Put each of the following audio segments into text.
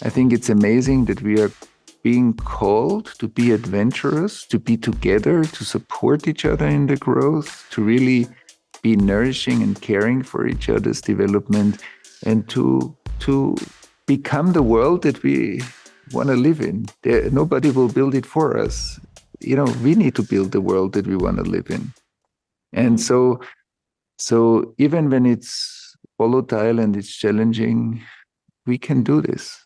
I think it's amazing that we are being called to be adventurous, to be together, to support each other in the growth, to really be nourishing and caring for each other's development, and to become the world that we want to live in. Nobody will build it for us. We need to build the world that we want to live in. And so even when it's volatile and it's challenging, we can do this.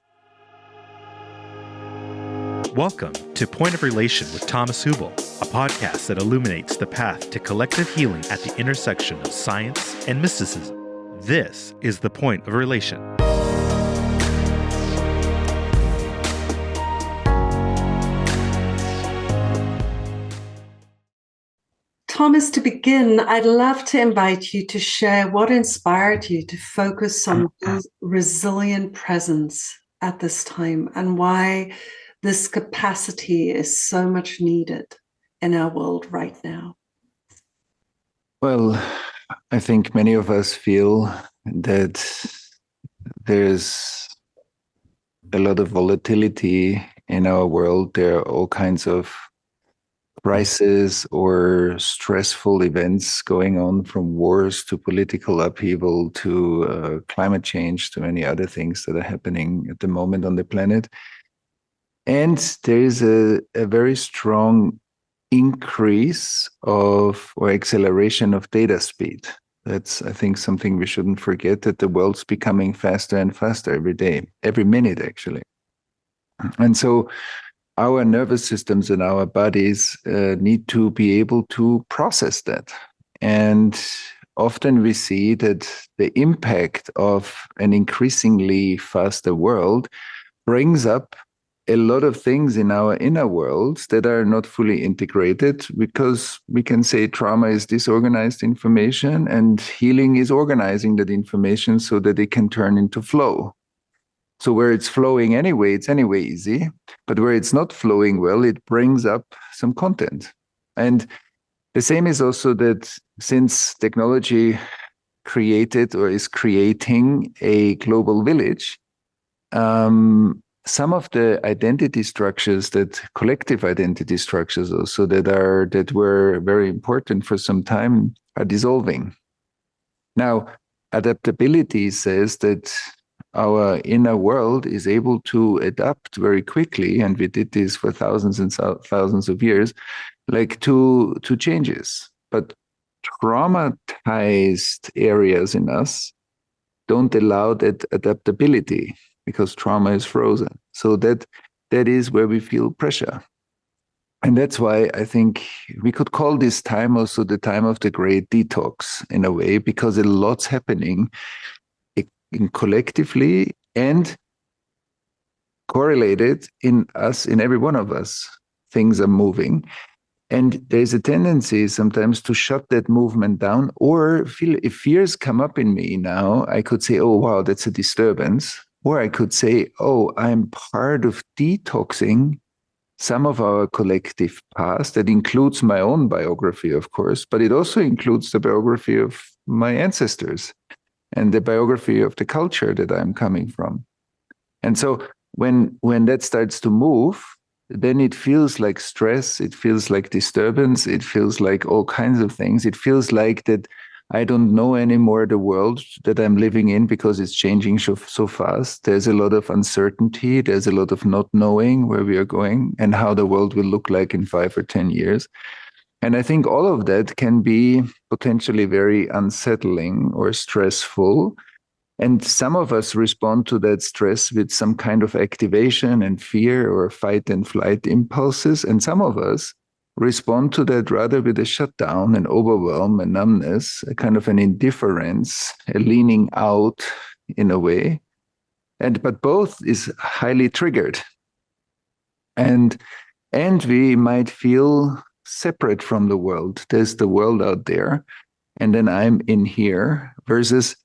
Welcome to Point of Relation with Thomas Hübl, a podcast that illuminates the path to collective healing at the intersection of science and mysticism. This is the Point of Relation. Thomas, to begin, I'd love to invite you to share what inspired you to focus on resilient presence at this time and why this capacity is so much needed in our world right now. Well, I think many of us feel that there's a lot of volatility in our world. There are all kinds of crises or stressful events going on, from wars to political upheaval to climate change to many other things that are happening at the moment on the planet. And there is a very strong increase of or acceleration of data speed. That's, I think, something we shouldn't forget, that the world's becoming faster and faster every day, every minute, actually. And so our nervous systems and our bodies need to be able to process that. And often we see that the impact of an increasingly faster world brings up a lot of things in our inner worlds that are not fully integrated, because we can say trauma is disorganized information and healing is organizing that information so that it can turn into flow. So where it's flowing anyway, it's anyway easy. But where it's not flowing well, it brings up some content. And the same is also that since technology created or is creating a global village, some of the identity structures, that collective identity structures also that were very important for some time, are dissolving. Now, adaptability says that our inner world is able to adapt very quickly, and we did this for thousands and thousands of years, like to changes. But traumatized areas in us don't allow that adaptability, because trauma is frozen. So that is where we feel pressure. And that's why I think we could call this time also the time of the great detox, in a way, because a lot's happening collectively and correlated in us, in every one of us. Things are moving. And there's a tendency sometimes to shut that movement down, or feel, if fears come up in me now, I could say, oh, wow, that's a disturbance. Or I could say, oh, I'm part of detoxing some of our collective past. That includes my own biography, of course, but it also includes the biography of my ancestors and the biography of the culture that I'm coming from. And so when that starts to move, then it feels like stress, it feels like disturbance, it feels like all kinds of things. It feels like that I don't know anymore the world that I'm living in, because it's changing so fast. There's a lot of uncertainty. There's a lot of not knowing where we are going and how the world will look like in 5 or 10 years. And I think all of that can be potentially very unsettling or stressful. And some of us respond to that stress with some kind of activation and fear or fight and flight impulses. And some of us respond to that rather with a shutdown, an overwhelm, a numbness, a kind of an indifference, a leaning out in a way. But both is highly triggered. And we might feel separate from the world. There's the world out there, and then I'm in here, versus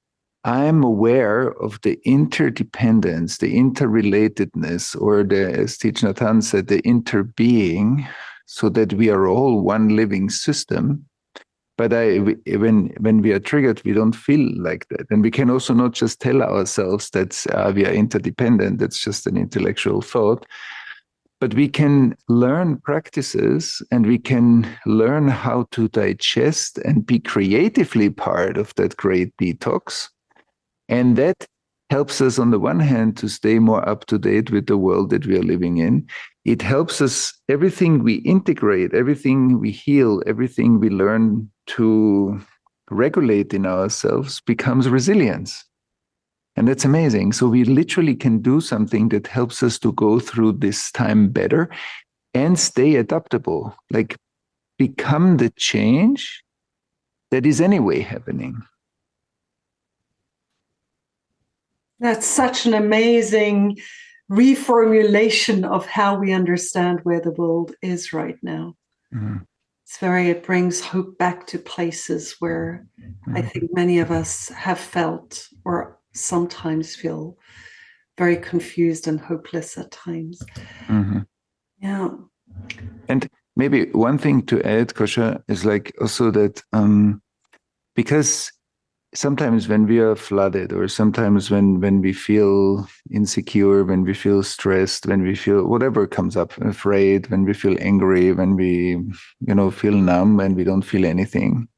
I'm aware of the interdependence, the interrelatedness, or as Thich Nhat Hanh said, the interbeing, so that we are all one living system. But when we are triggered, we don't feel like that. And we can also not just tell ourselves that we are interdependent. That's just an intellectual thought. But we can learn practices and we can learn how to digest and be creatively part of that great detox. And that helps us, on the one hand, to stay more up to date with the world that we are living in. It helps us, everything we integrate, everything we heal, everything we learn to regulate in ourselves becomes resilience. And that's amazing. So we literally can do something that helps us to go through this time better and stay adaptable, like become the change that is anyway happening. That's such an amazing reformulation of how we understand where the world is right now. Mm-hmm. It brings hope back to places where I think many of us have felt or sometimes feel very confused and hopeless at times. Mm-hmm. Yeah. And maybe one thing to add, Kosha, is like also that because sometimes when we are flooded, or sometimes when we feel insecure, when we feel stressed, when we feel whatever comes up, afraid, when we feel angry, when we, feel numb and we don't feel anything.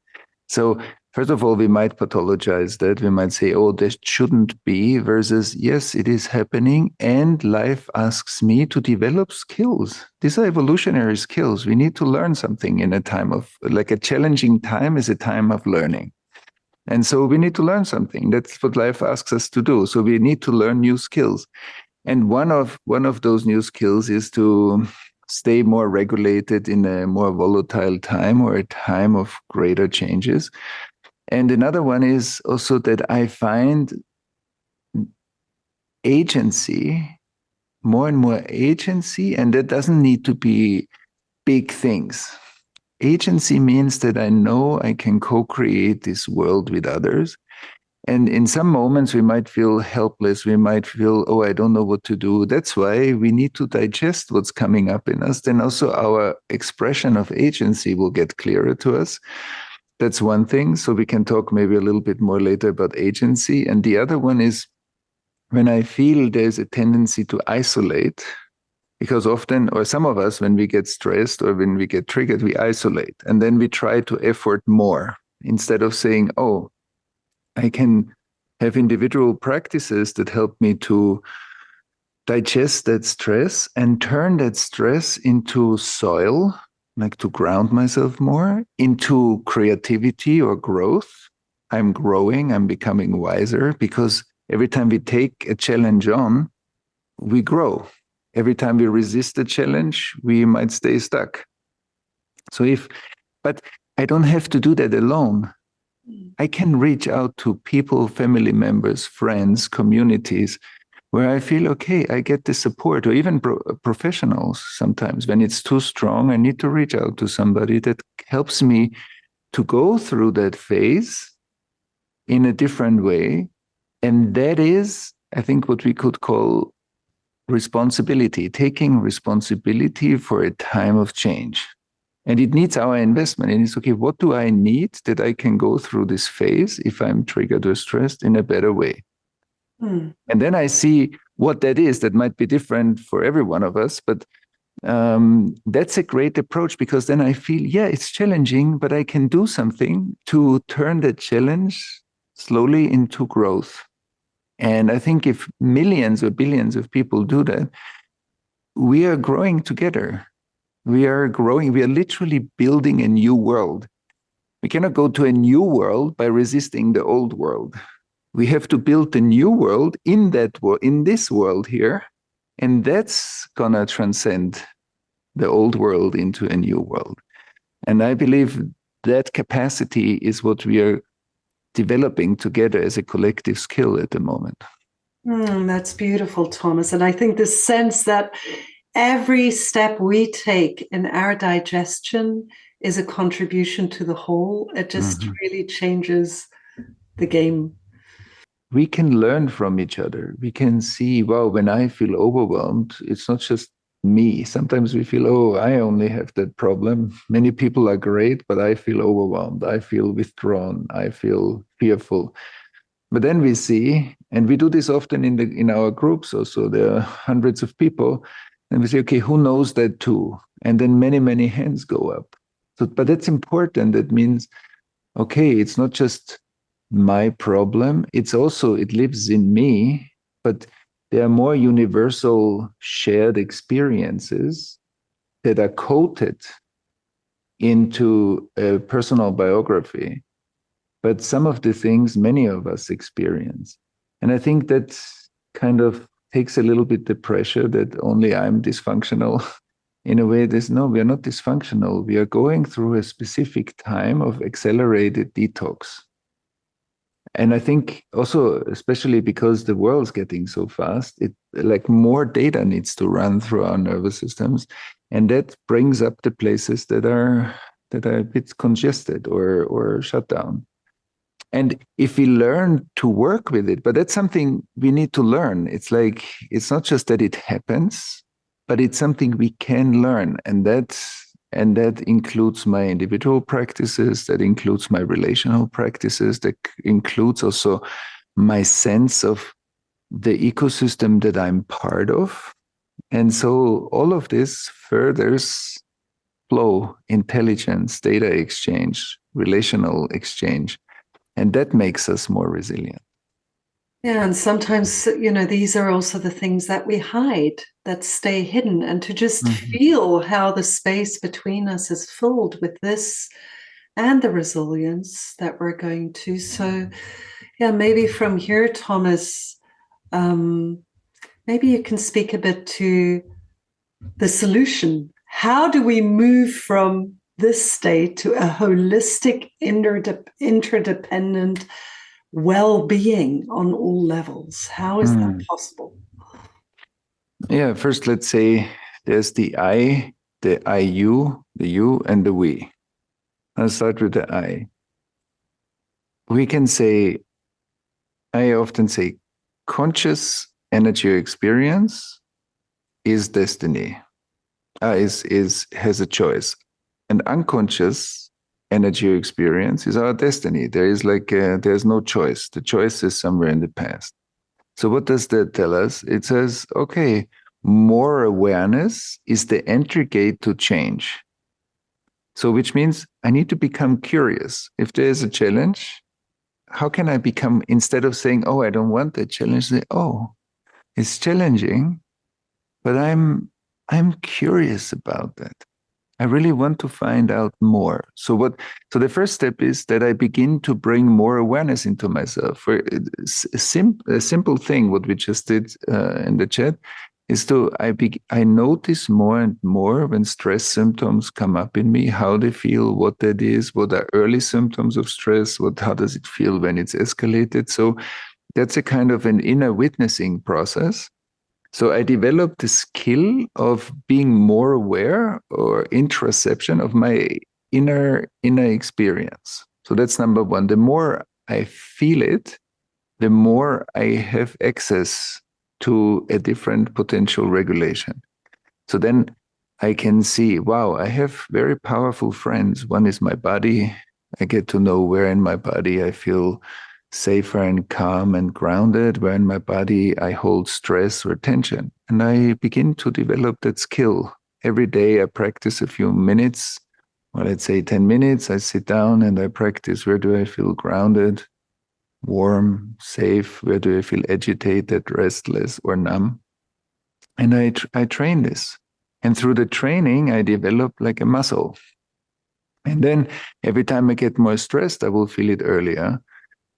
So first of all, we might pathologize that. We might say, oh, this shouldn't be, versus, yes, it is happening. And life asks me to develop skills. These are evolutionary skills. We need to learn something in a time of, like a challenging time is a time of learning. And so we need to learn something. That's what life asks us to do. So we need to learn new skills. And one of those new skills is to stay more regulated in a more volatile time, or a time of greater changes. And another one is also that I find agency, more and more agency, and that doesn't need to be big things. Agency means that I know I can co-create this world with others. And in some moments, we might feel helpless. We might feel, oh, I don't know what to do. That's why we need to digest what's coming up in us. Then also our expression of agency will get clearer to us. That's one thing. So we can talk maybe a little bit more later about agency. And the other one is when I feel there's a tendency to isolate, because often, or some of us, when we get stressed or when we get triggered, we isolate. And then we try to effort more instead of saying, oh, I can have individual practices that help me to digest that stress and turn that stress into soil, like to ground myself more, into creativity or growth. I'm growing, I'm becoming wiser, because every time we take a challenge on, we grow. Every time we resist a challenge, we might stay stuck. But I don't have to do that alone. I can reach out to people, family members, friends, communities, where I feel, okay, I get the support, or even professionals. Sometimes when it's too strong, I need to reach out to somebody that helps me to go through that phase in a different way. And that is, I think, what we could call responsibility, taking responsibility for a time of change. And it needs our investment. And it's okay, what do I need that I can go through this phase, if I'm triggered or stressed, in a better way? And then I see what that is. That might be different for every one of us, but that's a great approach, because then I feel, yeah, it's challenging, but I can do something to turn that challenge slowly into growth. And I think if millions or billions of people do that, we are growing together. We are growing. We are literally building a new world. We cannot go to a new world by resisting the old world. We have to build the new world in that world, in this world here, and that's gonna transcend the old world into a new world. And I believe that capacity is what we are developing together as a collective skill at the moment. That's beautiful, Thomas. And I think the sense that every step we take in our digestion is a contribution to the whole, it just really changes the game. We can learn from each other. We can see, wow, when I feel overwhelmed, it's not just me. Sometimes we feel, oh, I only have that problem. Many people are great, but I feel overwhelmed. I feel withdrawn. I feel fearful. But then we see, and we do this often in our groups also, there are hundreds of people, and we say, okay, who knows that too? And then many, many hands go up. So, but that's important. That means, okay, it's not just my problem, it's also, it lives in me, but there are more universal shared experiences that are coded into a personal biography. But some of the things many of us experience. And I think that kind of takes a little bit the pressure that only I'm dysfunctional. In a way, there's no, we are not dysfunctional. We are going through a specific time of accelerated detox. And I think also, especially because the world's getting so fast, it like more data needs to run through our nervous systems. And that brings up the places that are a bit congested or shut down. And if we learn to work with it, but that's something we need to learn. It's like, it's not just that it happens, but it's something we can learn. And that includes my individual practices, that includes my relational practices, that includes also my sense of the ecosystem that I'm part of. And so all of this furthers flow, intelligence, data exchange, relational exchange. And that makes us more resilient. Yeah, and sometimes, these are also the things that we hide, that stay hidden, and to just feel how the space between us is filled with this and the resilience that we're going to. So, yeah, maybe from here, Thomas, maybe you can speak a bit to the solution. How do we move from this state to a holistic, interdependent well-being on all levels? How is that possible? Yeah, first let's say there's the I, the IU, the you, and the we. I'll start with the I. We can say, I often say, conscious energy experience is destiny. Has a choice. And unconscious energy experience is our destiny. There is there's no choice. The choice is somewhere in the past. So what does that tell us? It says, okay, more awareness is the entry gate to change. So which means I need to become curious. If there is a challenge, how can I become, instead of saying, oh, I don't want that challenge, say, oh, it's challenging, but I'm curious about that. I really want to find out more. So the first step is that I begin to bring more awareness into myself. For a simple thing, what we just did in the chat, is I notice more and more when stress symptoms come up in me, how they feel, what that is, what are early symptoms of stress, how does it feel when it's escalated. So that's a kind of an inner witnessing process. So I developed the skill of being more aware or introception of my inner experience. So that's number one. The more I feel it, the more I have access to a different potential regulation. So then I can see, wow, I have very powerful friends. One is my body. I get to know where in my body I feel safer and calm and grounded, where in my body I hold stress or tension. And I begin to develop that skill. Every day I practice a few minutes, or let's say 10 minutes. I sit down and I practice, where do I feel grounded, warm, safe? Where do I feel agitated, restless, or numb? And I train this. And through the training, I develop like a muscle. And then every time I get more stressed, I will feel it earlier.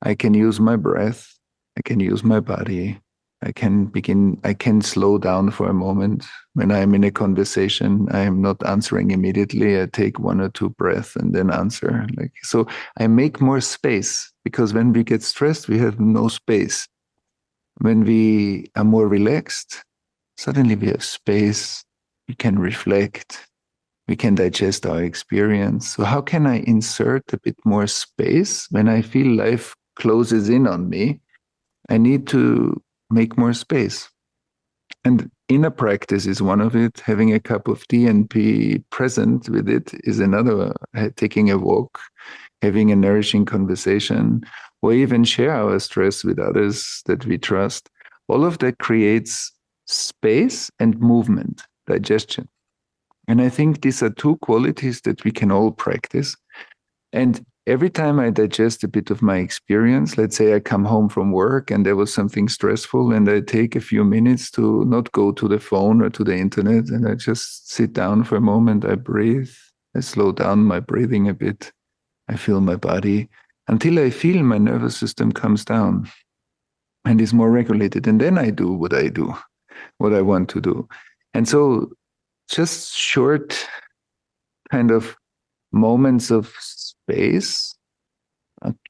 I can use my breath. I can use my body. I can slow down for a moment. When I'm in a conversation, I am not answering immediately. I take 1 or 2 breaths and then answer. So I make more space, because when we get stressed, we have no space. When we are more relaxed, suddenly we have space. We can reflect. We can digest our experience. So how can I insert a bit more space when I feel life closes in on me? I need to make more space. And inner practice is one of it. Having a cup of tea and be present with it is another. Taking a walk, having a nourishing conversation, or even share our stress with others that we trust. All of that creates space and movement, digestion. And I think these are two qualities that we can all practice. And every time I digest a bit of my experience, let's say I come home from work and there was something stressful, and I take a few minutes to not go to the phone or to the internet, and I just sit down for a moment, I breathe, I slow down my breathing a bit, I feel my body until I feel my nervous system comes down and is more regulated. And then I do, what I want to do. And so just short kind of moments of space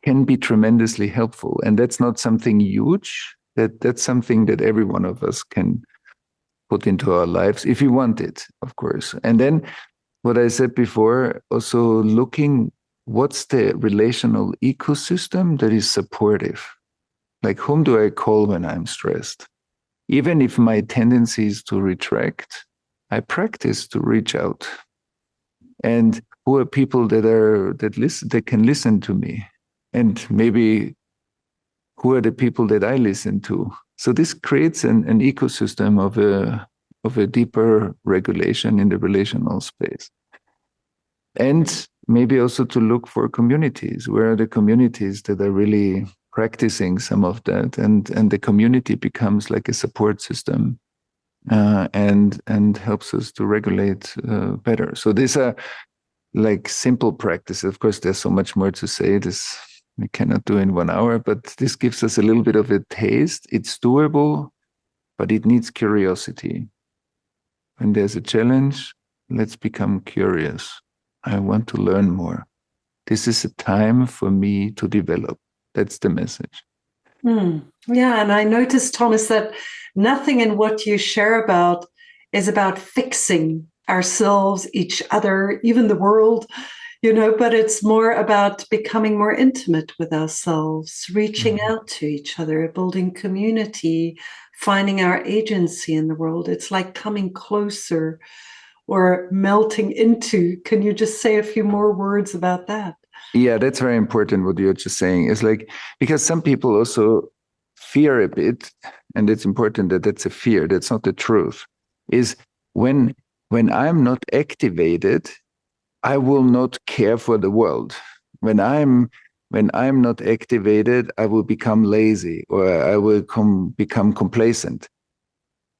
can be tremendously helpful. And that's not something huge. That's something that every one of us can put into our lives if we want it, of course. And then what I said before, also looking what's the relational ecosystem that is supportive. Like, whom do I call when I'm stressed? Even if my tendency is to retract, I practice to reach out. And who are people that can listen to me? And maybe who are the people that I listen to? So this creates an ecosystem of a deeper regulation in the relational space. And maybe also to look for communities. Where are the communities that are really practicing some of that? And the community becomes like a support system. And helps us to regulate better. So these are like simple practices. Of course, there's so much more to say. This we cannot do in 1 hour, but this gives us a little bit of a taste. It's doable, but it needs curiosity. When there's a challenge, let's become curious. I want to learn more. This is a time for me to develop. That's the message. Yeah, and I noticed, Thomas, that nothing in what you share about is about fixing ourselves, each other, even the world, but it's more about becoming more intimate with ourselves, reaching out to each other, building community, finding our agency in the world. It's like coming closer or melting into. Can you just say a few more words about that? Yeah, that's very important what you're just saying. It's like, because some people also fear a bit, and it's important that that's a fear, that's not the truth, is when I'm not activated, I will not care for the world. When I'm not activated, I will become lazy, or I will become complacent.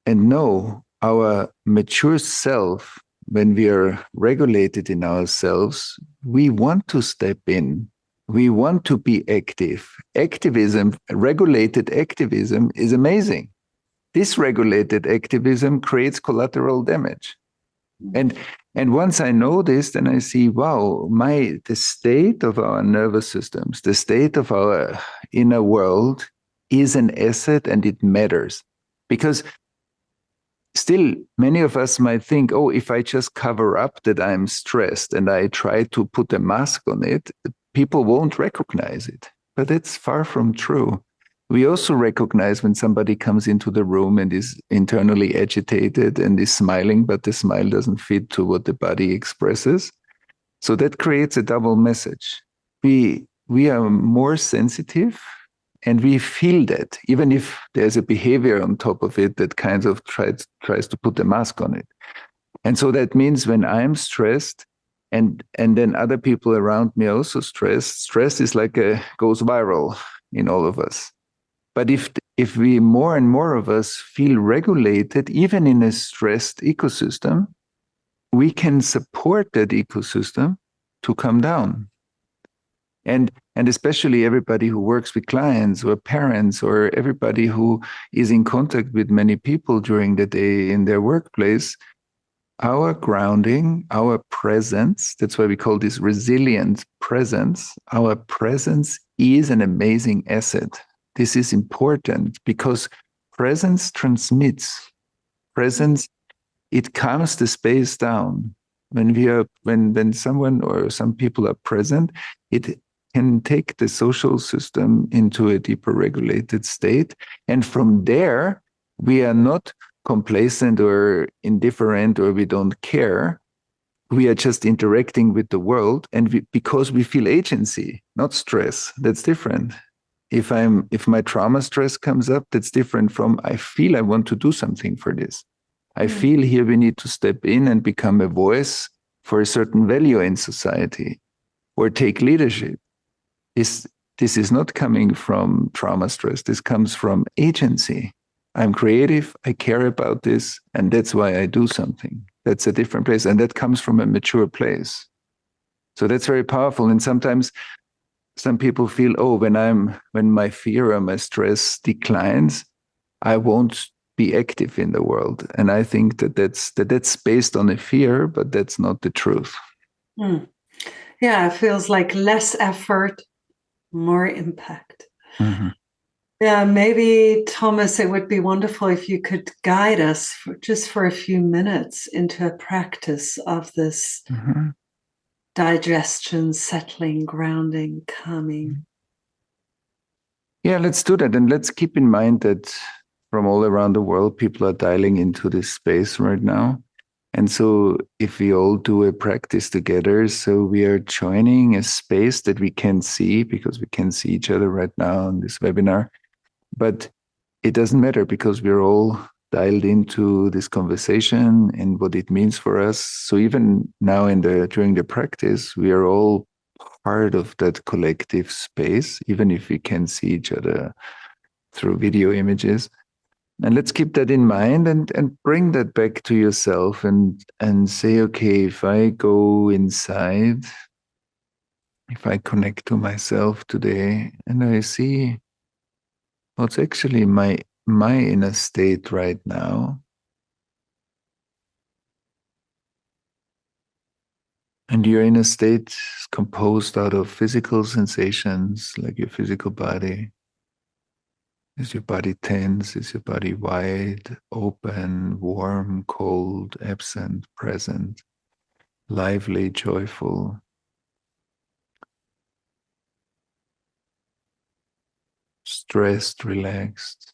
And no, our mature self, when we are regulated in ourselves, we want to step in. We want to be active. Activism, regulated activism, is amazing. Dysregulated activism creates collateral damage. And once I know this, then I see, wow, the state of our nervous systems, the state of our inner world is an asset, and it matters. Because still, many of us might think, oh, if I just cover up that I'm stressed and I try to put a mask on it, people won't recognize it. But that's far from true. We also recognize when somebody comes into the room and is internally agitated and is smiling, but the smile doesn't fit to what the body expresses. So that creates a double message. We are more sensitive, and we feel that, even if there's a behavior on top of it that kind of tries to put a mask on it. And so that means when I'm stressed, and then other people around me are also stressed, stress is like goes viral in all of us. But if we, more and more of us, feel regulated, even in a stressed ecosystem, we can support that ecosystem to come down. And especially everybody who works with clients or parents, or everybody who is in contact with many people during the day in their workplace, our grounding, our presence, that's why we call this resilient presence, our presence is an amazing asset. This is important because presence transmits. Presence, it calms the space down. When someone or some people are present, it can take the social system into a deeper regulated state. And from there, we are not complacent or indifferent or we don't care. We are just interacting with the world, and because we feel agency, not stress. That's different. If my trauma stress comes up, that's different from I feel I want to do something for this. I feel here we need to step in and become a voice for a certain value in society or take leadership. This is not coming from trauma stress. This comes from agency. I'm creative, I care about this, and that's why I do something. That's a different place, and that comes from a mature place. So that's very powerful. And sometimes some people feel, oh, when my fear or my stress declines, I won't be active in the world. And I think that's based on a fear, but that's not the truth. Yeah, it feels like less effort, more impact. Mm-hmm. Yeah, maybe, Thomas, it would be wonderful if you could guide us just for a few minutes into a practice of this digestion, settling, grounding, calming. Yeah, let's do that. And let's keep in mind that from all around the world, people are dialing into this space right now. And so if we all do a practice together, so we are joining a space that we can see because we can see each other right now on this webinar. But it doesn't matter because we're all dialed into this conversation and what it means for us. So even now during the practice, we are all part of that collective space, even if we can see each other through video images. And let's keep that in mind and bring that back to yourself and say, okay, if I go inside, if I connect to myself today and I see what's actually my inner state right now. And your inner state is composed out of physical sensations, like your physical body. Is your body tense? Is your body wide, open, warm, cold, absent, present, lively, joyful? Stressed, relaxed?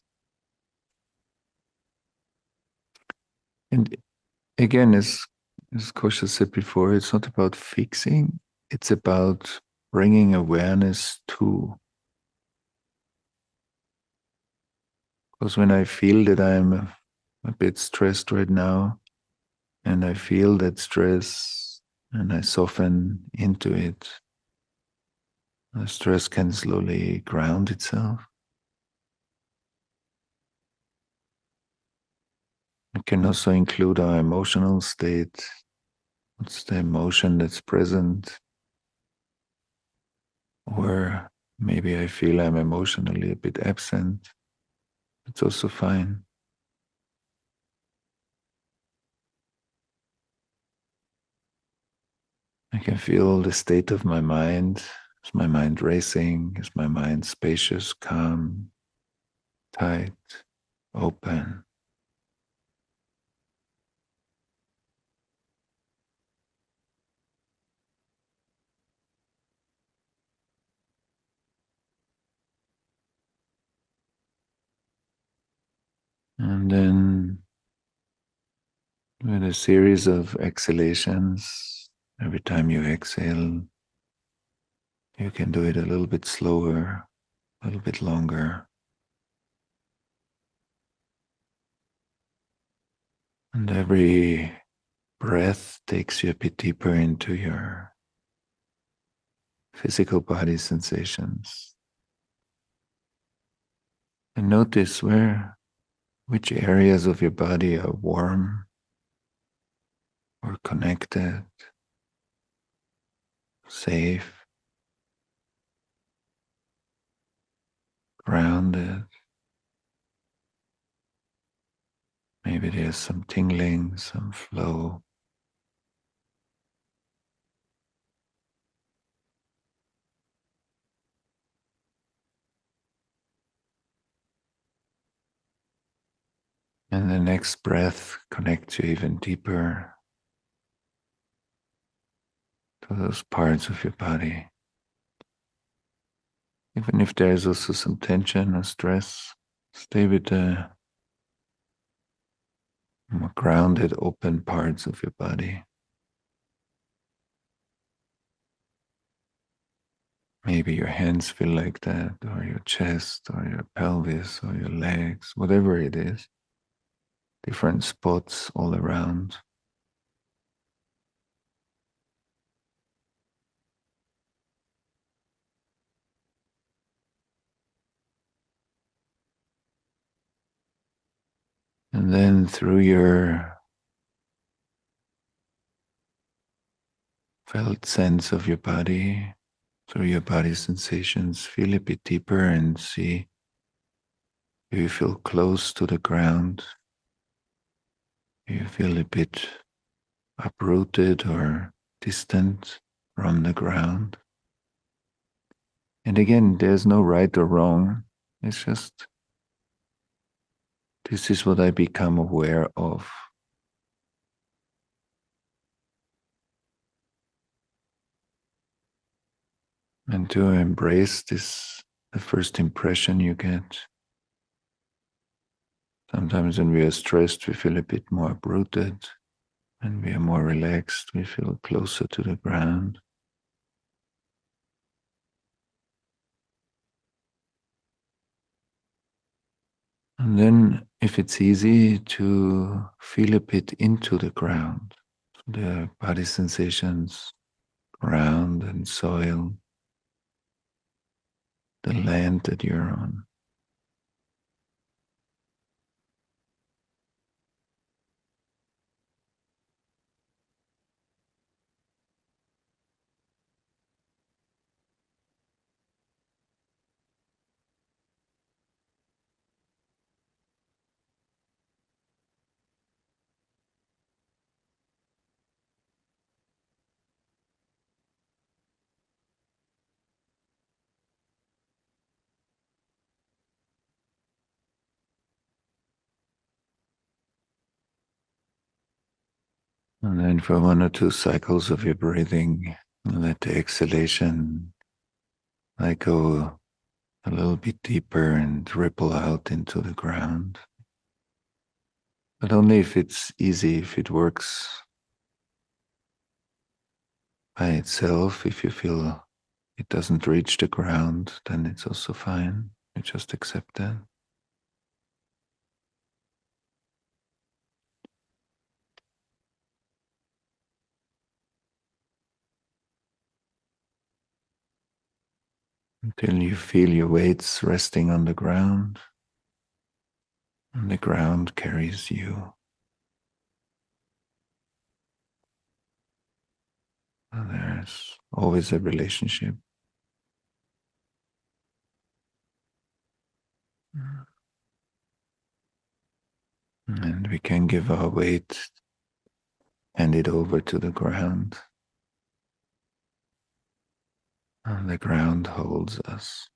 And again, as Kosha said before, it's not about fixing, it's about bringing awareness to. Because when I feel that I'm a bit stressed right now, and I feel that stress and I soften into it, the stress can slowly ground itself. It can also include our emotional state. What's the emotion that's present? Or maybe I feel I'm emotionally a bit absent. It's also fine. I can feel the state of my mind. Is my mind racing? Is my mind spacious, calm, tight, open? And then with a series of exhalations, every time you exhale, you can do it a little bit slower, a little bit longer. And every breath takes you a bit deeper into your physical body sensations. And notice which areas of your body are warm or connected, safe, grounded. Maybe there's some tingling, some flow. And the next breath connects you even deeper to those parts of your body. Even if there's also some tension or stress, stay with the more grounded, open parts of your body. Maybe your hands feel like that, or your chest, or your pelvis, or your legs, whatever it is. Different spots all around. And then through your felt sense of your body, through your body sensations, feel a bit deeper and see if you feel close to the ground. You feel a bit uprooted or distant from the ground. And again, there's no right or wrong. It's just, this is what I become aware of. And to embrace this, the first impression you get. Sometimes when we are stressed, we feel a bit more uprooted. When we are more relaxed, we feel closer to the ground. And then, if it's easy, to feel a bit into the ground, the body sensations, ground and soil, the land that you're on. And then for 1 or 2 cycles of your breathing, let the exhalation go a little bit deeper and ripple out into the ground. But only if it's easy, if it works by itself. If you feel it doesn't reach the ground, then it's also fine. You just accept that. Until you feel your weights resting on the ground, and the ground carries you. And there's always a relationship. And we can give our weight, hand it over to the ground. And the ground holds us.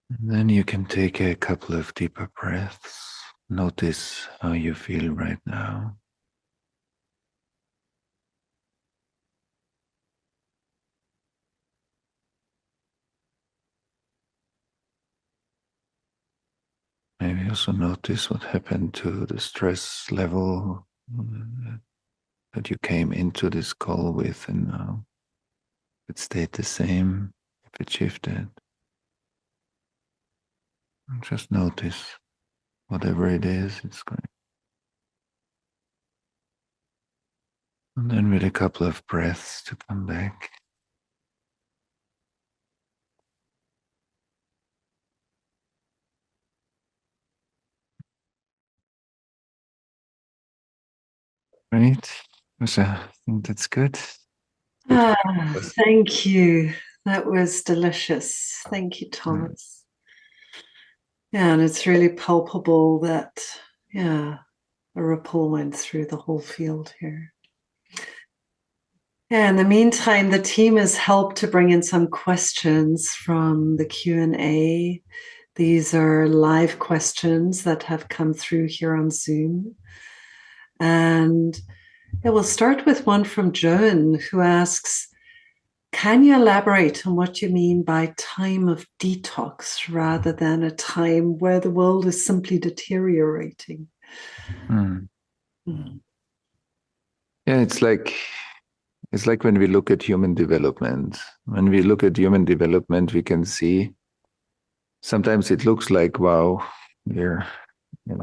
And then you can take a couple of deeper breaths. Notice how you feel right now. Maybe also notice what happened to the stress level that you came into this call with, and now if it stayed the same, if it shifted. And just notice whatever it is, it's going. And then with a couple of breaths to come back. Right? So I think that's good. Thank you. That was delicious. Thank you, Thomas. Yeah, and it's really palpable that, a ripple went through the whole field here. Yeah, in the meantime, the team has helped to bring in some questions from the Q&A. These are live questions that have come through here on Zoom. And we'll start with one from Joan, who asks, can you elaborate on what you mean by time of detox rather than a time where the world is simply deteriorating? Mm. Yeah, it's like when we look at human development. When we look at human development, we can see sometimes it looks like, wow, we're,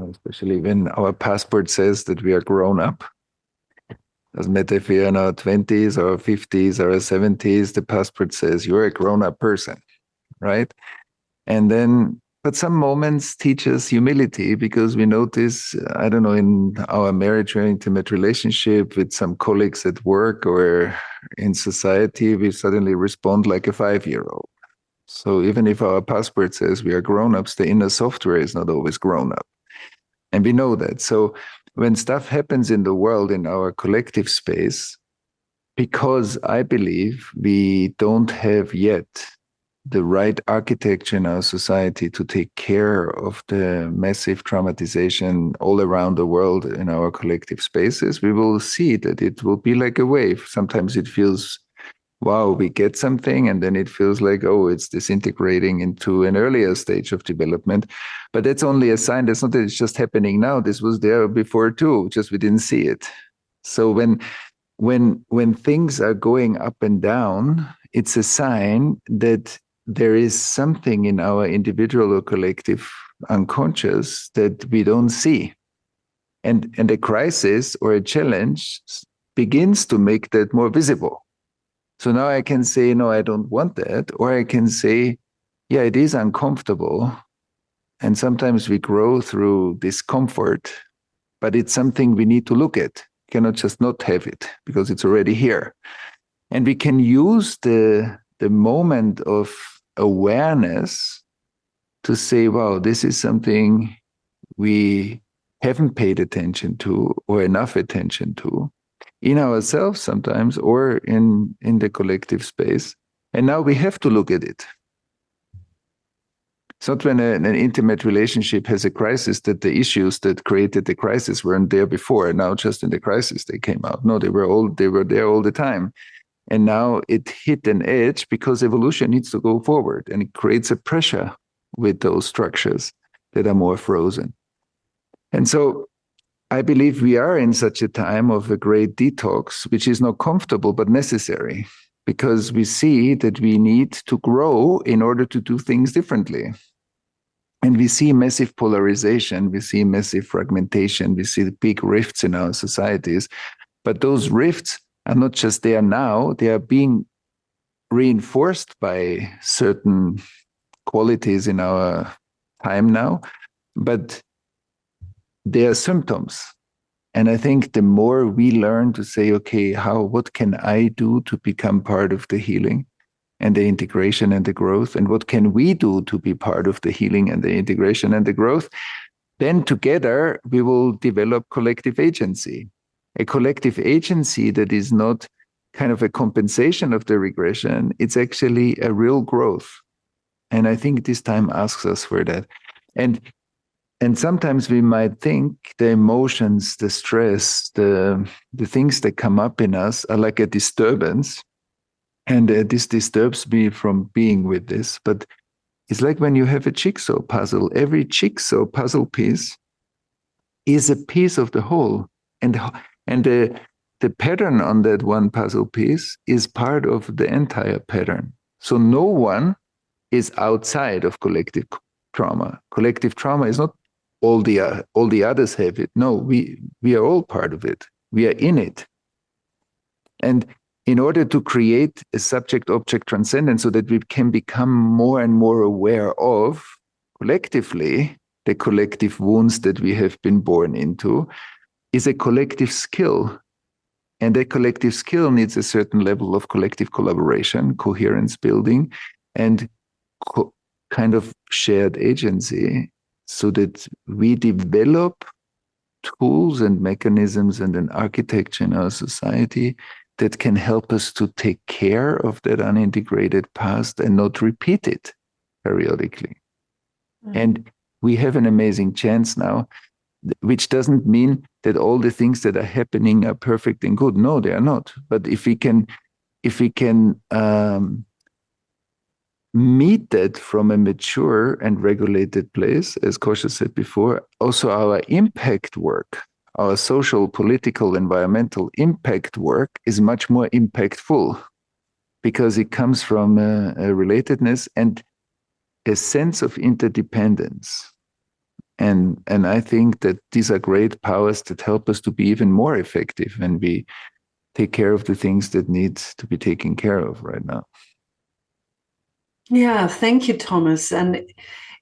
especially when our passport says that we are grown up. Doesn't matter if we are in our 20s or 50s or 70s, the passport says you're a grown-up person, right? And then, but some moments teach us humility because we notice, I don't know, in our marriage or intimate relationship with some colleagues at work or in society, we suddenly respond like a 5-year-old. So even if our passport says we are grown-ups, the inner software is not always grown up. And we know that. So when stuff happens in the world, in our collective space, because I believe we don't have yet the right architecture in our society to take care of the massive traumatization all around the world in our collective spaces, we will see that it will be like a wave. Sometimes it feels, wow, we get something, and then it feels like, oh, it's disintegrating into an earlier stage of development. But that's only a sign. That's not that it's just happening now. This was there before too, just we didn't see it. So when things are going up and down, it's a sign that there is something in our individual or collective unconscious that we don't see. And a crisis or a challenge begins to make that more visible. So now I can say, no, I don't want that. Or I can say, yeah, it is uncomfortable. And sometimes we grow through discomfort, but it's something we need to look at. Cannot just not have it because it's already here. And we can use the moment of awareness to say, wow, this is something we haven't paid attention to or enough attention to in ourselves sometimes or in the collective space. And now we have to look at it. It's not when an intimate relationship has a crisis that the issues that created the crisis weren't there before. Now just in the crisis they came out. No, they were there all the time. And now it hit an edge because evolution needs to go forward, and it creates a pressure with those structures that are more frozen. And so I believe we are in such a time of a great detox, which is not comfortable but necessary, because we see that we need to grow in order to do things differently. And we see massive polarization, we see massive fragmentation, we see the big rifts in our societies. But those rifts are not just there now, they are being reinforced by certain qualities in our time now, but they are symptoms. And I think the more we learn to say, okay, what can I do to become part of the healing and the integration and the growth? And what can we do to be part of the healing and the integration and the growth? Then together we will develop collective agency. A collective agency that is not kind of a compensation of the regression, it's actually a real growth. And I think this time asks us for that. And sometimes we might think the emotions, the stress, the things that come up in us are like a disturbance. And this disturbs me from being with this. But it's like when you have a jigsaw puzzle. Every jigsaw puzzle piece is a piece of the whole. And the pattern on that one puzzle piece is part of the entire pattern. So no one is outside of collective trauma. Collective trauma is not all the others have it. No, we are all part of it. We are in it. And in order to create a subject-object transcendence so that we can become more and more aware of, collectively, the collective wounds that we have been born into, is a collective skill. And that collective skill needs a certain level of collective collaboration, coherence building, and kind of shared agency, so that we develop tools and mechanisms and an architecture in our society that can help us to take care of that unintegrated past and not repeat it periodically. Mm. And we have an amazing chance now which doesn't mean that all the things that are happening are perfect and good. No, they are not. But if we can meet that from a mature and regulated place, as Kosha said before, also our impact work, our social, political, environmental impact work is much more impactful because it comes from a relatedness and a sense of interdependence. And I think that these are great powers that help us to be even more effective when we take care of the things that need to be taken care of right now. Yeah, thank you, Thomas. And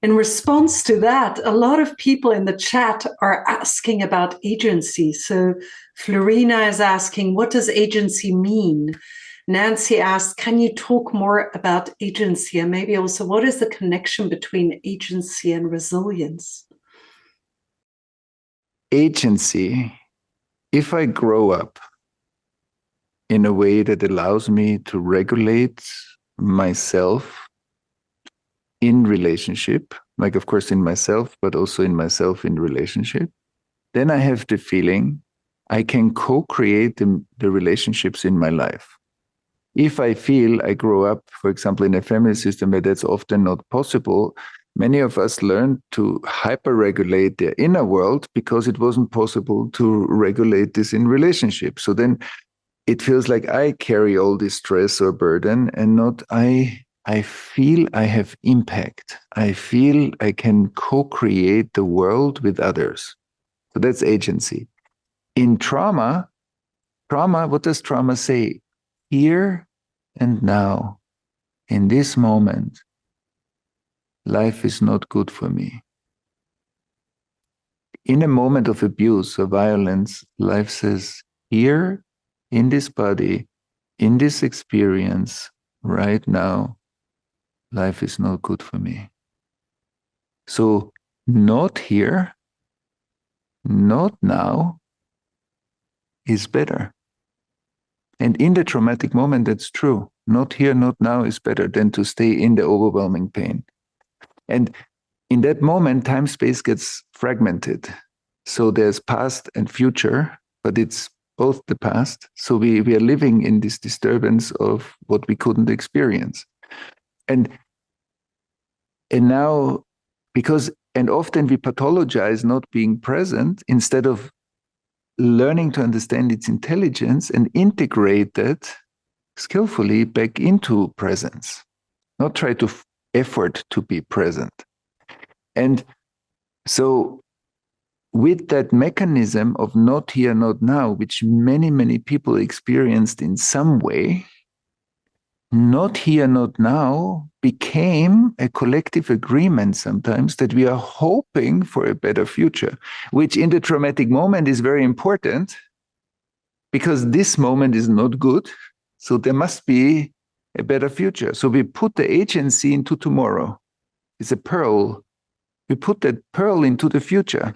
in response to that, a lot of people in the chat are asking about agency. So Florina is asking, what does agency mean? Nancy asked, can you talk more about agency? And maybe also, what is the connection between agency and resilience? Agency, if I grow up in a way that allows me to regulate myself in relationship, like of course in myself, but also in myself in relationship, then I have the feeling I can co-create the relationships in my life. If I feel I grow up, for example, in a family system where that's often not possible, many of us learn to hyper-regulate their inner world because it wasn't possible to regulate this in relationship. So then it feels like I carry all this stress or burden and not I feel I have impact. I feel I can co-create the world with others. So that's agency. In trauma, what does trauma say? Here and now, in this moment, life is not good for me. In a moment of abuse or violence, life says, here, in this body, in this experience, right now, life is not good for me. So, not here, not now, is better. And in the traumatic moment, that's true. Not here, not now is better than to stay in the overwhelming pain. And in that moment, time-space gets fragmented. So there's past and future, but it's both the past. So we are living in this disturbance of what we couldn't experience. And now, and often we pathologize not being present instead of learning to understand its intelligence and integrate that skillfully back into presence, not try to effort to be present. And so with that mechanism of not here, not now, which many, many people experienced in some way, not here, not now became a collective agreement sometimes that we are hoping for a better future, which in the traumatic moment is very important because this moment is not good. So there must be a better future. So we put the agency into tomorrow. It's a pearl. We put that pearl into the future.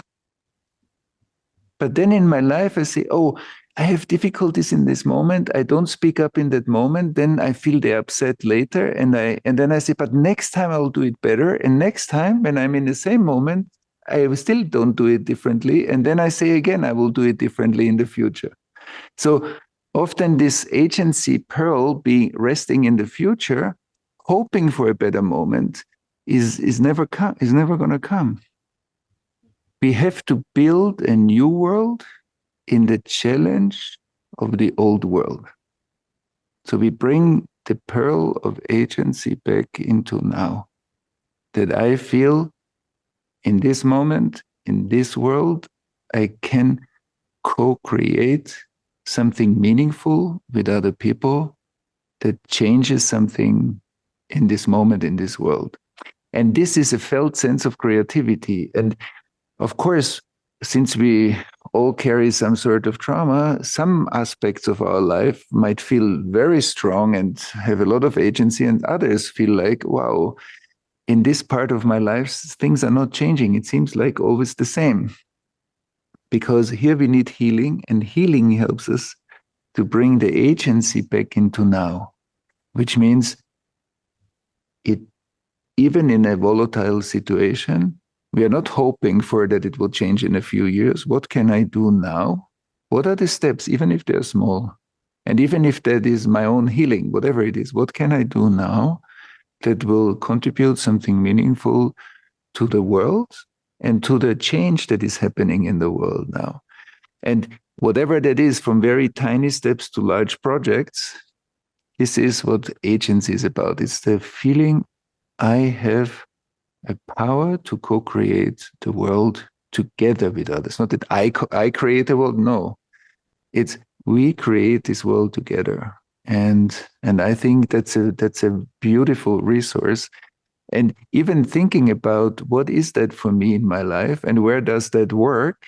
But then in my life, I say, oh, I have difficulties in this moment. I don't speak up in that moment. Then I feel the upset later. And then I say, but next time I'll do it better. And next time when I'm in the same moment, I still don't do it differently. And then I say again, I will do it differently in the future. So often this agency pearl being resting in the future, hoping for a better moment is never going to come. We have to build a new world in the challenge of the old world. So we bring the pearl of agency back into now. That I feel in this moment, in this world, I can co-create something meaningful with other people that changes something in this moment, in this world. And this is a felt sense of creativity. And of course, since we all carry some sort of trauma, some aspects of our life might feel very strong and have a lot of agency, and others feel like, wow, in this part of my life, things are not changing. It seems like always the same. Because here we need healing, and healing helps us to bring the agency back into now, which means it, even in a volatile situation, We are not hoping for that it will change in a few years. What can I do now? What are the steps, even if they're small? And even if that is my own healing, whatever it is, what can I do now that will contribute something meaningful to the world and to the change that is happening in the world now? And whatever that is, from very tiny steps to large projects, this is what agency is about. It's the feeling I have a power to co-create the world together with others. Not that I create the world. No, it's we create this world together. And I think that's a beautiful resource. And even thinking about what is that for me in my life and where does that work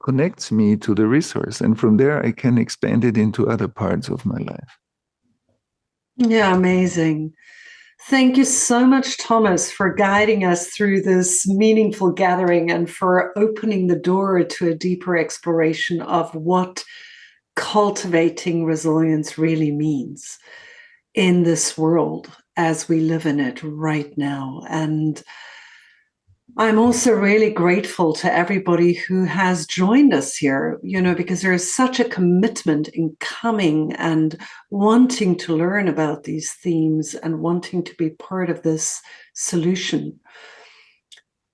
connects me to the resource. And from there, I can expand it into other parts of my life. Yeah, amazing. Thank you so much, Thomas, for guiding us through this meaningful gathering and for opening the door to a deeper exploration of what cultivating resilience really means in this world as we live in it right now. And I'm also really grateful to everybody who has joined us here, because there is such a commitment in coming and wanting to learn about these themes and wanting to be part of this solution.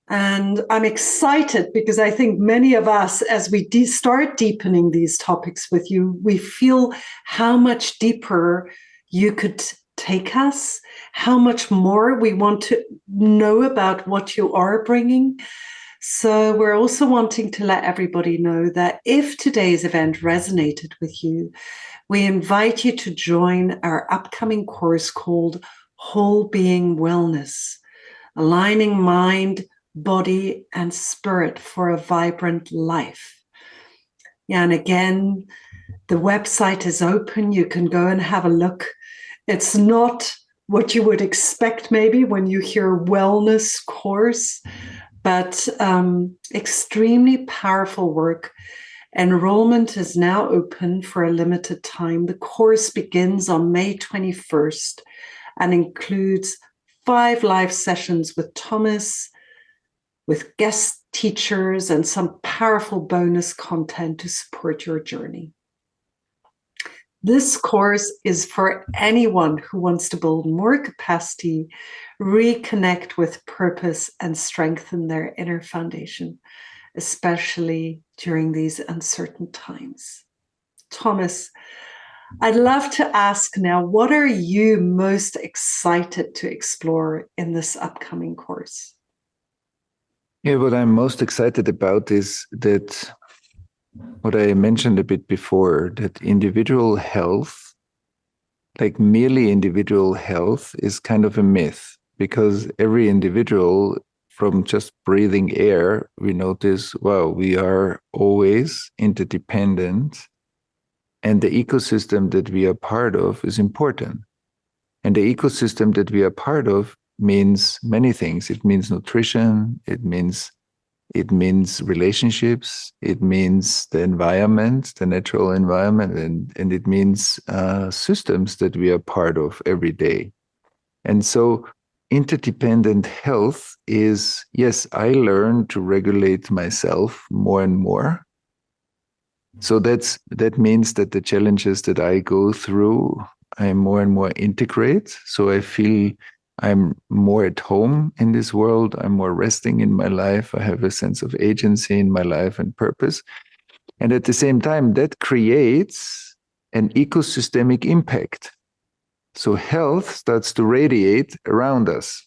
And I'm excited because I think many of us, as we start deepening these topics with you, we feel how much deeper you could take us, how much more we want to know about what you are bringing. So we're also wanting to let everybody know that if today's event resonated with you, we invite you to join our upcoming course called Whole Being Wellness, aligning mind, body, and spirit for a vibrant life. Yeah, and again, the website is open. You can go and have a look. It's not what you would expect maybe when you hear wellness course, but extremely powerful work. Enrollment is now open for a limited time. The course begins on May 21st and includes 5 live sessions with Thomas, with guest teachers, and some powerful bonus content to support your journey. This course is for anyone who wants to build more capacity, reconnect with purpose, and strengthen their inner foundation, especially during these uncertain times. Thomas, I'd love to ask now, what are you most excited to explore in this upcoming course? Yeah, what I'm most excited about is that what I mentioned a bit before, that individual health, like merely individual health, is kind of a myth, because every individual, from just breathing air, we notice, wow, we are always interdependent, and the ecosystem that we are part of is important. And the ecosystem that we are part of means many things. It means nutrition, it means relationships, it means the environment, the natural environment, and it means systems that we are part of every day. And so interdependent health is, yes, I learn to regulate myself more and more. So that means that the challenges that I go through, I more and more integrate. So I feel I'm more at home in this world. I'm more resting in my life. I have a sense of agency in my life and purpose. And at the same time, that creates an ecosystemic impact. So health starts to radiate around us.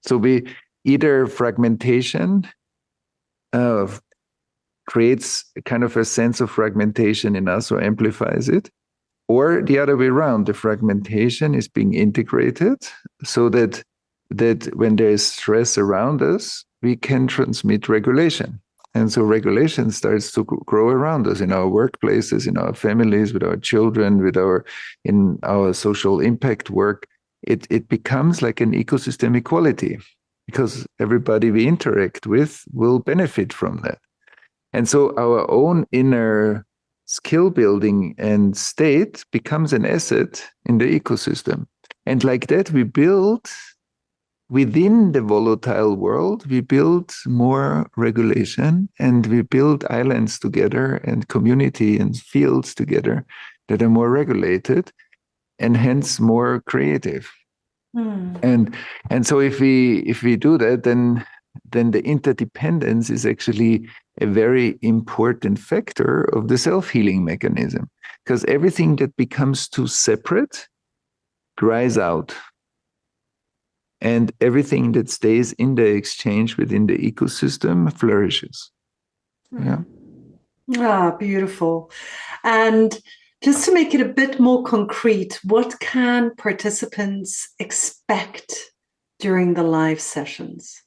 So we either fragmentation creates a kind of a sense of fragmentation in us or amplifies it, or the other way around, the fragmentation is being integrated so that when there is stress around us, we can transmit regulation. And so regulation starts to grow around us in our workplaces, in our families, with our children, in our social impact work. It becomes like an ecosystem quality, because everybody we interact with will benefit from that. And so our own inner skill building and state becomes an asset in the ecosystem. And like that, we build within the volatile world, we build more regulation, and we build islands together and community and fields together that are more regulated and hence more creative. And so if we do that, then the interdependence is actually a very important factor of the self-healing mechanism, because everything that becomes too separate dries out, and everything that stays in the exchange within the ecosystem flourishes. Yeah. Ah, beautiful. And just to make it a bit more concrete, what can participants expect during the live sessions?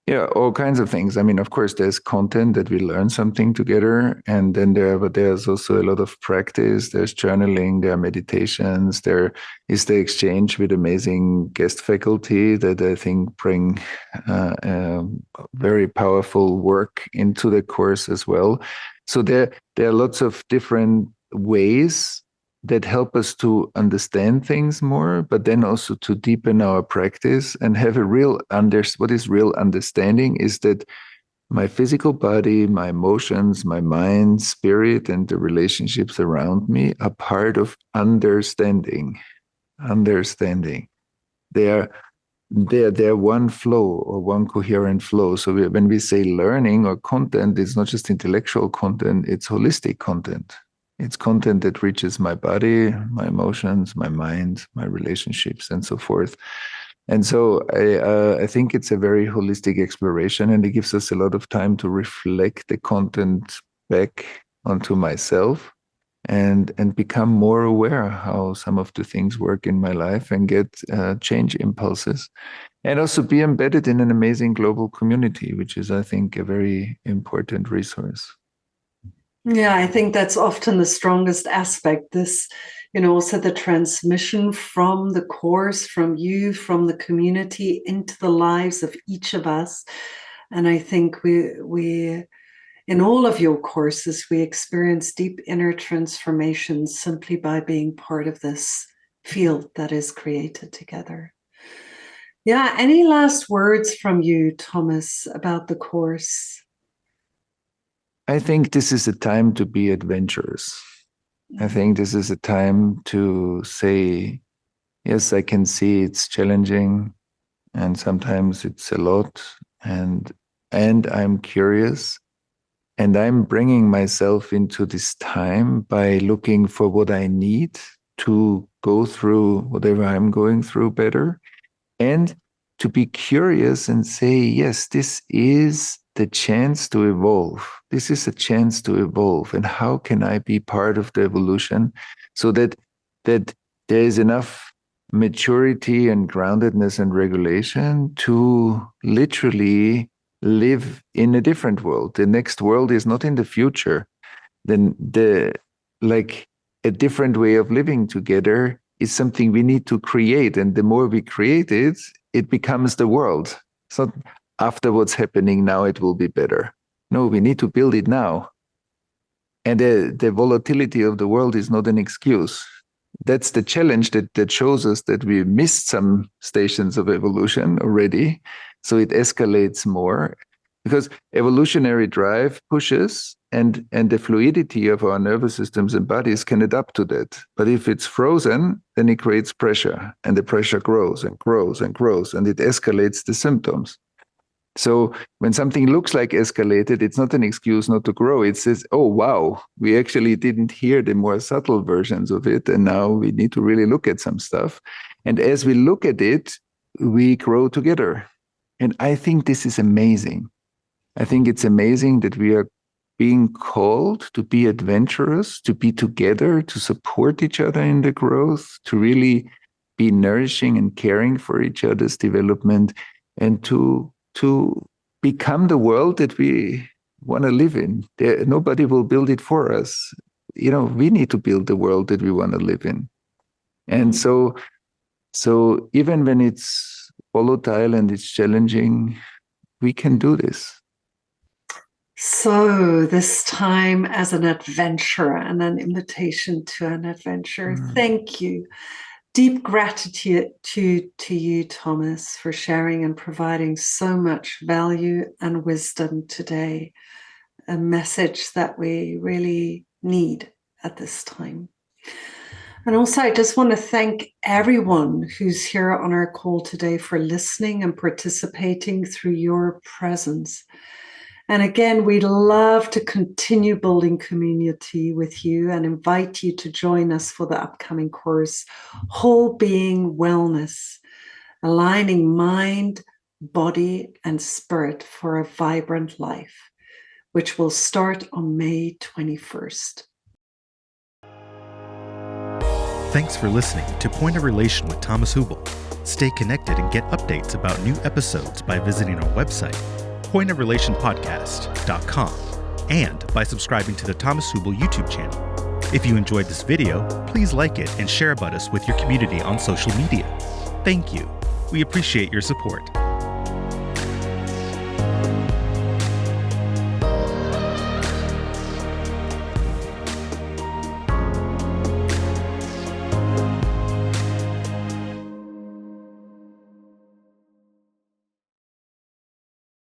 Yeah, all kinds of things. I mean, of course, there's content that we learn something together, and then there's also a lot of practice. There's journaling, there are meditations, there is the exchange with amazing guest faculty that I think bring very powerful work into the course as well. So there are lots of different ways that help us to understand things more, but then also to deepen our practice and have a what is real understanding is that my physical body, my emotions, my mind, spirit, and the relationships around me are part of understanding. They're one flow or one coherent flow. So when we say learning or content, it's not just intellectual content, it's holistic content. It's content that reaches my body, my emotions, my mind, my relationships, and so forth. And so I think it's a very holistic exploration, and it gives us a lot of time to reflect the content back onto myself and become more aware how some of the things work in my life and get change impulses. And also be embedded in an amazing global community, which is, I think, a very important resource. Yeah, I think that's often the strongest aspect. This, also the transmission from the course, from you, from the community into the lives of each of us. And I think we in all of your courses, we experience deep inner transformations simply by being part of this field that is created together. Yeah, any last words from you, Thomas, about the course? I think this is a time to be adventurous. I think this is a time to say, yes, I can see it's challenging, and sometimes it's a lot, and I'm curious, and I'm bringing myself into this time by looking for what I need to go through whatever I'm going through better, and to be curious and say, yes, this is the chance to evolve. This is a chance to evolve. And how can I be part of the evolution so that there is enough maturity and groundedness and regulation to literally live in a different world. The next world is not in the future. Then a different way of living together is something we need to create. And the more we create it, it becomes the world. So after what's happening now, it will be better. No, we need to build it now. And the volatility of the world is not an excuse. That's the challenge that shows us that we missed some stations of evolution already. So it escalates more because evolutionary drive pushes and the fluidity of our nervous systems and bodies can adapt to that. But if it's frozen, then it creates pressure, and the pressure grows and grows and grows, and it escalates the symptoms. So when something looks like escalated, it's not an excuse not to grow. It says, oh, wow, we actually didn't hear the more subtle versions of it. And now we need to really look at some stuff. And as we look at it, we grow together. And I think this is amazing. I think it's amazing that we are being called to be adventurous, to be together, to support each other in the growth, to really be nourishing and caring for each other's development, and to become the world that we want to live in. Nobody will build it for us. We need to build the world that we want to live in. And so even when it's volatile and it's challenging, we can do this. So this time as an adventure and an invitation to an adventure. Thank you. Deep gratitude to you, Thomas, for sharing and providing so much value and wisdom today. A message that we really need at this time. And also, I just want to thank everyone who's here on our call today for listening and participating through your presence. And again, we'd love to continue building community with you and invite you to join us for the upcoming course, Whole Being Wellness, Aligning Mind, Body, and Spirit for a Vibrant Life, which will start on May 21st. Thanks for listening to Point of Relation with Thomas Hübl. Stay connected and get updates about new episodes by visiting our website, pointofrelationpodcast.com, and by subscribing to the Thomas Hübl YouTube channel. If you enjoyed this video, please like it and share about us with your community on social media. Thank you. We appreciate your support.